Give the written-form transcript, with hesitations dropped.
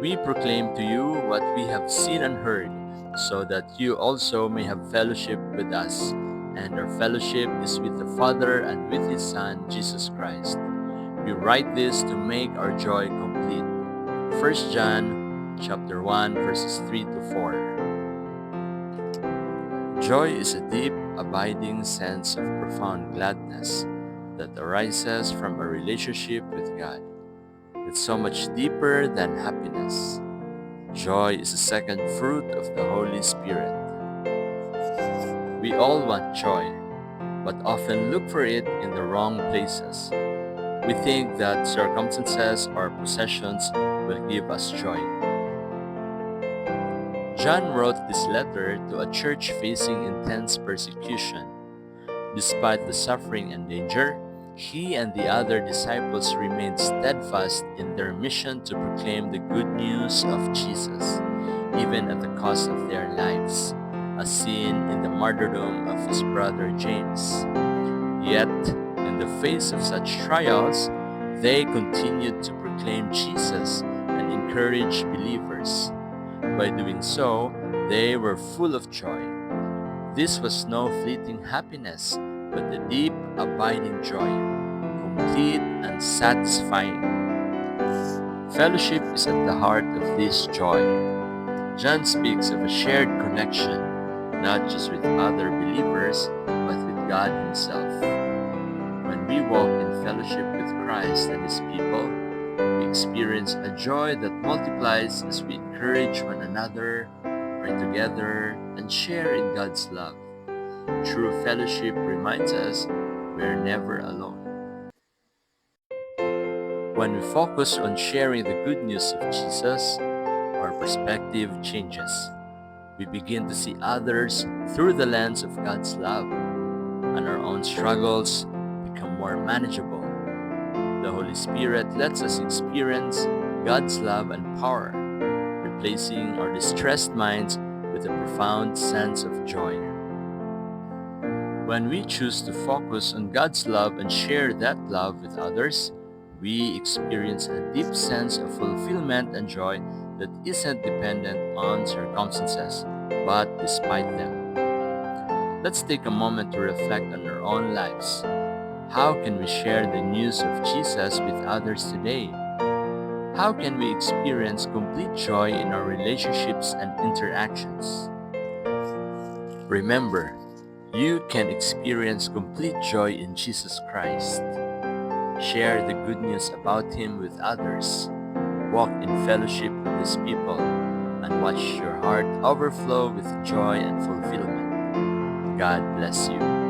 We proclaim to you what we have seen and heard, so that you also may have fellowship with us. And our fellowship is with the Father and with His Son, Jesus Christ. We write this to make our joy complete. 1 John chapter 1 verses 3 to 4. Joy is a deep, abiding sense of profound gladness that arises from a relationship with God. It's so much deeper than happiness. Joy is a second fruit of the Holy Spirit. We all want joy, but often look for it in the wrong places. We think that circumstances or possessions will give us joy. John wrote this letter to a church facing intense persecution. Despite the suffering and danger, he and the other disciples remained steadfast in their mission to proclaim the good news of Jesus, even at the cost of their lives, as seen in the martyrdom of his brother James. Yet, in the face of such trials, they continued to proclaim Jesus and encourage believers. By doing so, they were full of joy. This was no fleeting happiness, but a deep, abiding joy, complete and satisfying. Fellowship is at the heart of this joy. John speaks of a shared connection, not just with other believers, but with God Himself. When we walk in fellowship with Christ and His people, we experience a joy that multiplies as we encourage one another, pray together, and share in God's love. True fellowship reminds us we're never alone. When we focus on sharing the good news of Jesus, our perspective changes. We begin to see others through the lens of God's love, and our own struggles become more manageable. The Holy Spirit lets us experience God's love and power, replacing our distressed minds with a profound sense of joy. When we choose to focus on God's love and share that love with others, we experience a deep sense of fulfillment and joy that isn't dependent on circumstances, but despite them. Let's take a moment to reflect on our own lives. How can we share the news of Jesus with others today? How can we experience complete joy in our relationships and interactions? Remember, you can experience complete joy in Jesus Christ. Share the good news about Him with others. Walk in fellowship with His people, and watch your heart overflow with joy and fulfillment. God bless you.